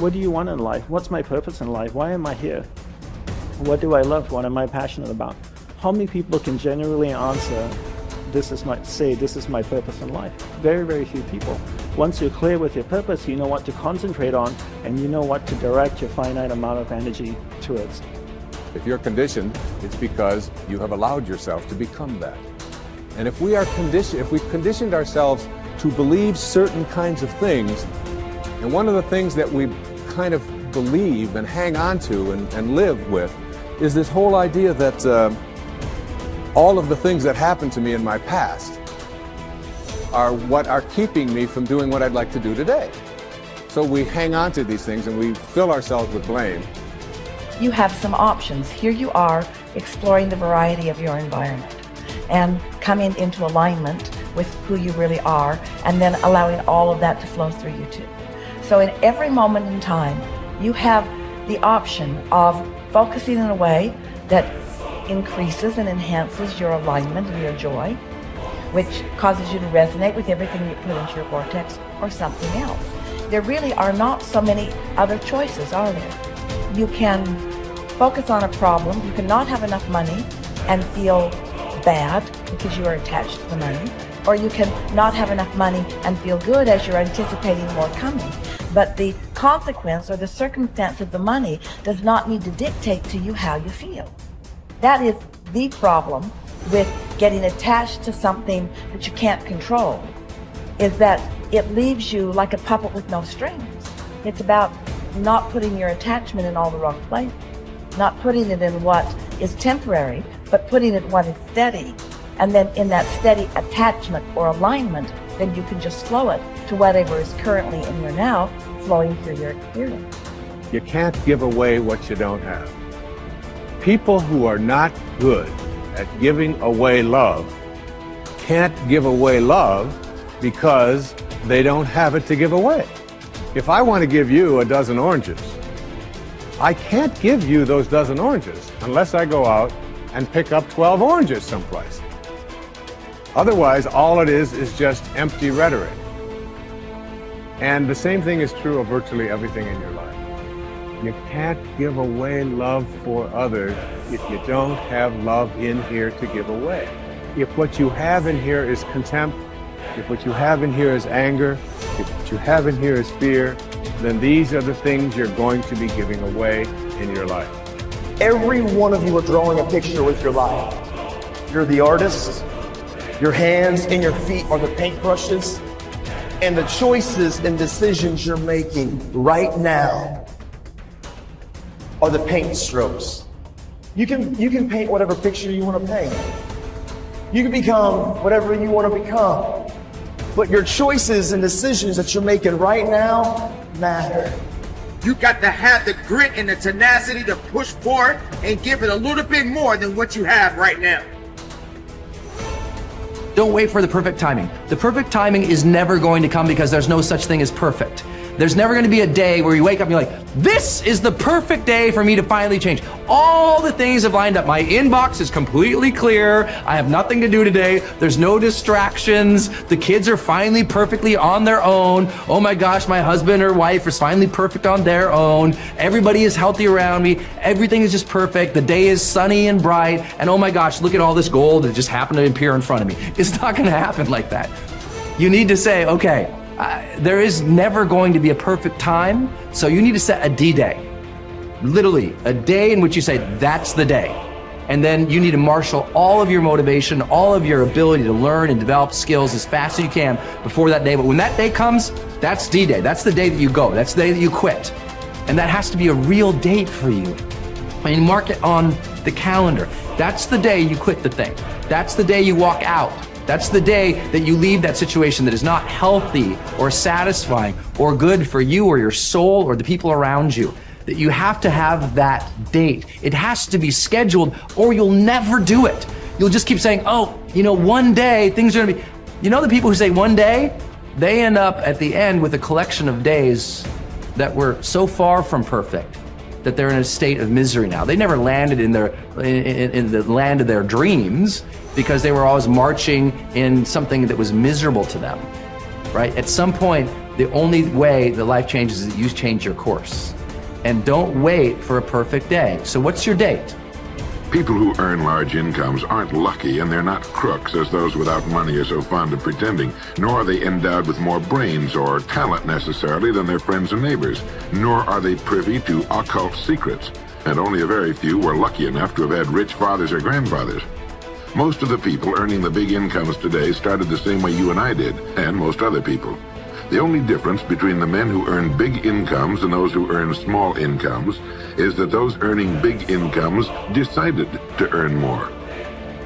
What do you want in life? What's my purpose in life? Why am I here? What do I love? What am I passionate about? How many people can genuinely answer, this is my purpose in life? Very, very few people. Once you're clear with your purpose, you know what to concentrate on, and you know what to direct your finite amount of energy towards. If you're conditioned, it's because you have allowed yourself to become that. And if we've conditioned ourselves to believe certain kinds of things, and one of the things that we kind of believe and hang on to and live with is this whole idea that all of the things that happened to me in my past are what are keeping me from doing what I'd like to do today. So we hang on to these things and we fill ourselves with blame. You have some options. Here you are exploring the variety of your environment and coming into alignment with who you really are, and then allowing all of that to flow through you too. So in every moment in time, you have the option of focusing in a way that increases and enhances your alignment and your joy, which causes you to resonate with everything you put into your vortex, or something else. There really are not so many other choices, are there? You can focus on a problem. You cannot have enough money and feel bad because you are attached to the money, or you can not have enough money and feel good as you're anticipating more coming. But the consequence or the circumstance of the money does not need to dictate to you how you feel. That is the problem with getting attached to something that you can't control, is that it leaves you like a puppet with no strings. It's about not putting your attachment in all the wrong places, not putting it in what is temporary, but putting it in what is steady. And then in that steady attachment or alignment, then you can just flow it to whatever is currently in your now, flowing through your experience. You can't give away what you don't have. People who are not good at giving away love can't give away love because they don't have it to give away. If I want to give you a dozen oranges, I can't give you those dozen oranges unless I go out and pick up 12 oranges someplace. Otherwise, all it is just empty rhetoric. And the same thing is true of virtually everything in your life. You can't give away love for others if you don't have love in here to give away. If what you have in here is contempt, if what you have in here is anger, if what you have in here is fear, then these are the things you're going to be giving away in your life. Every one of you are drawing a picture with your life. You're the artist. Your hands and your feet are the paintbrushes. And the choices and decisions you're making right now are the paint strokes. You can paint whatever picture you want to paint. You can become whatever you want to become. But your choices and decisions that you're making right now matter. You got to have the grit and the tenacity to push forward and give it a little bit more than what you have right now. Don't wait for the perfect timing. The perfect timing is never going to come because there's no such thing as perfect. There's never going to be a day where you wake up and you're like, this is the perfect day for me to finally change. All the things have lined up. My inbox is completely clear. I have nothing to do today. There's no distractions. The kids are finally perfectly on their own. Oh my gosh, my husband or wife is finally perfect on their own. Everybody is healthy around me. Everything is just perfect. The day is sunny and bright. And oh my gosh, look at all this gold that just happened to appear in front of me. It's not going to happen like that. You need to say, okay, there is never going to be a perfect time, so you need to set a D-Day. Literally, a day in which you say, that's the day. And then you need to marshal all of your motivation, all of your ability to learn and develop skills as fast as you can before that day. But when that day comes, that's D-Day. That's the day that you go. That's the day that you quit. And that has to be a real date for you. I mean, mark it on the calendar. That's the day you quit the thing. That's the day you walk out. That's the day that you leave that situation that is not healthy or satisfying or good for you or your soul or the people around you. That you have to have that date. It has to be scheduled or you'll never do it. You'll just keep saying, oh, you know, one day things are gonna be, you know, the people who say one day, they end up at the end with a collection of days that were so far from perfect that they're in a state of misery now. They never landed in the land of their dreams because they were always marching in something that was miserable to them, right? At some point, The only way that life changes is that you change your course. And don't wait for a perfect day. So what's your date? People who earn large incomes aren't lucky, and they're not crooks as those without money are so fond of pretending, nor are they endowed with more brains or talent necessarily than their friends and neighbors, nor are they privy to occult secrets, and only a very few were lucky enough to have had rich fathers or grandfathers. Most of the people earning the big incomes today started the same way you and I did, and most other people. The only difference between the men who earn big incomes and those who earn small incomes is that those earning big incomes decided to earn more.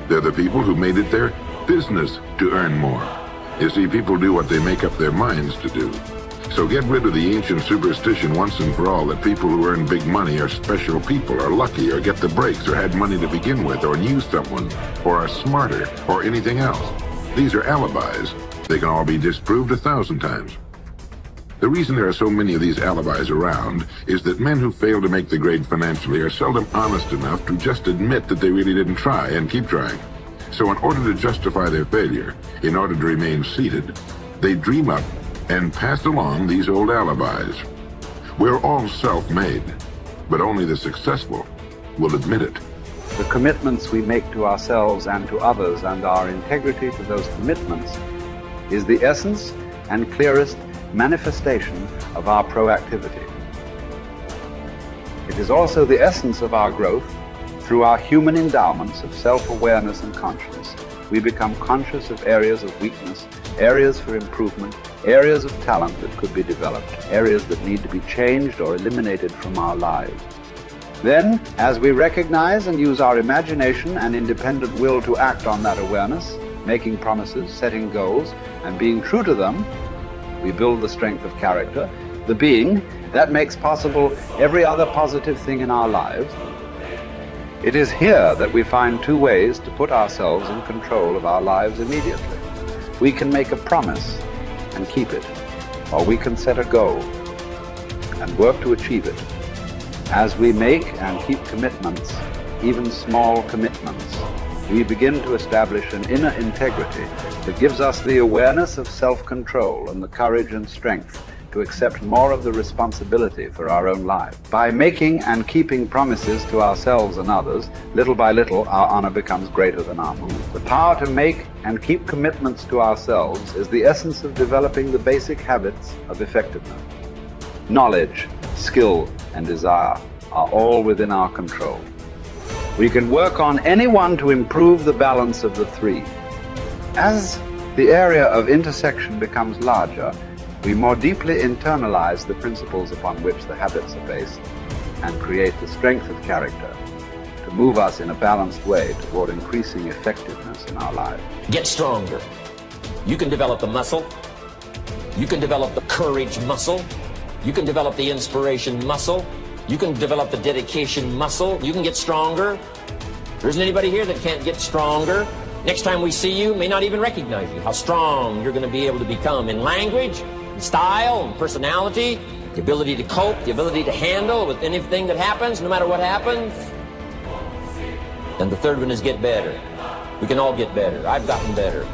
They're the people who made it their business to earn more. You see, people do what they make up their minds to do. So get rid of the ancient superstition once and for all that people who earn big money are special people, are lucky, or get the breaks, or had money to begin with, or knew someone, or are smarter, or anything else. These are alibis. They can all be disproved 1,000 times. The reason there are so many of these alibis around is that men who fail to make the grade financially are seldom honest enough to just admit that they really didn't try and keep trying. So in order to justify their failure, in order to remain seated, they dream up and pass along these old alibis. We're all self-made, but only the successful will admit it. The commitments we make to ourselves and to others, and our integrity to those commitments, is the essence and clearest manifestation of our proactivity. It is also the essence of our growth. Through our human endowments of self-awareness and conscience, we become conscious of areas of weakness, areas for improvement, areas of talent that could be developed, areas that need to be changed or eliminated from our lives. Then, as we recognize and use our imagination and independent will to act on that awareness, making promises, setting goals, and being true to them, we build the strength of character, the being that makes possible every other positive thing in our lives. It is here that we find two ways to put ourselves in control of our lives immediately. We can make a promise and keep it, or we can set a goal and work to achieve it. As we make and keep commitments, even small commitments, we begin to establish an inner integrity that gives us the awareness of self-control and the courage and strength to accept more of the responsibility for our own life. By making and keeping promises to ourselves and others, little by little our honor becomes greater than our move. The power to make and keep commitments to ourselves is the essence of developing the basic habits of effectiveness. Knowledge, skill, and desire are all within our control. We can work on any one to improve the balance of the three. As the area of intersection becomes larger, we more deeply internalize the principles upon which the habits are based and create the strength of character to move us in a balanced way toward increasing effectiveness in our lives. Get stronger. You can develop the muscle. You can develop the courage muscle. You can develop the inspiration muscle. You can develop the dedication muscle. You can get stronger. There isn't anybody here that can't get stronger. Next time we see you, may not even recognize you. How strong you're going to be able to become in language, in style, and personality, the ability to cope, the ability to handle with anything that happens, no matter what happens. And the third one is get better. We can all get better. I've gotten better.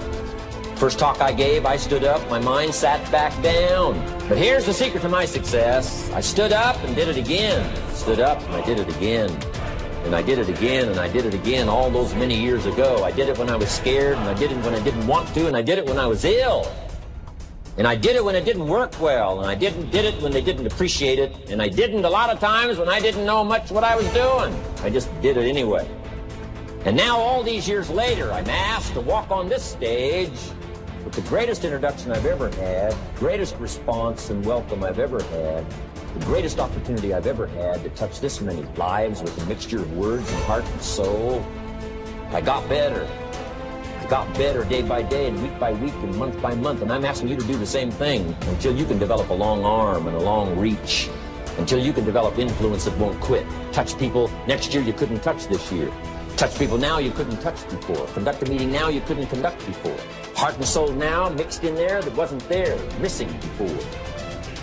First talk I gave, I stood up, my mind sat back down. But here's the secret to my success. I stood up and did it again. Stood up and I did it again. And I did it again, and I did it again all those many years ago. I did it when I was scared, and I did it when I didn't want to, and I did it when I was ill. And I did it when it didn't work well, and I did it when they didn't appreciate it, and I didn't a lot of times when I didn't know much what I was doing. I just did it anyway. And now all these years later, I'm asked to walk on this stage with the greatest introduction I've ever had, greatest response and welcome I've ever had, the greatest opportunity I've ever had to touch this many lives with a mixture of words and heart and soul. I got better. I got better day by day and week by week and month by month, and I'm asking you to do the same thing until you can develop a long arm and a long reach, until you can develop influence that won't quit. Touch people next year you couldn't touch this year. Touch people now you couldn't touch before. Conduct a meeting now you couldn't conduct before. Heart and soul now mixed in there that wasn't there, missing before.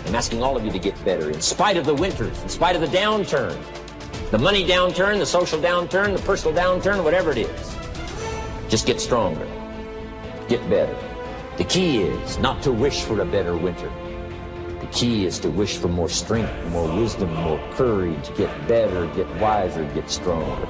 I'm asking all of you to get better in spite of the winters, in spite of the downturn, the money downturn, the social downturn, the personal downturn, whatever it is. Just get stronger. Get better. The key is not to wish for a better winter, key is to wish for more strength, more wisdom, more courage, get better, get wiser, get stronger.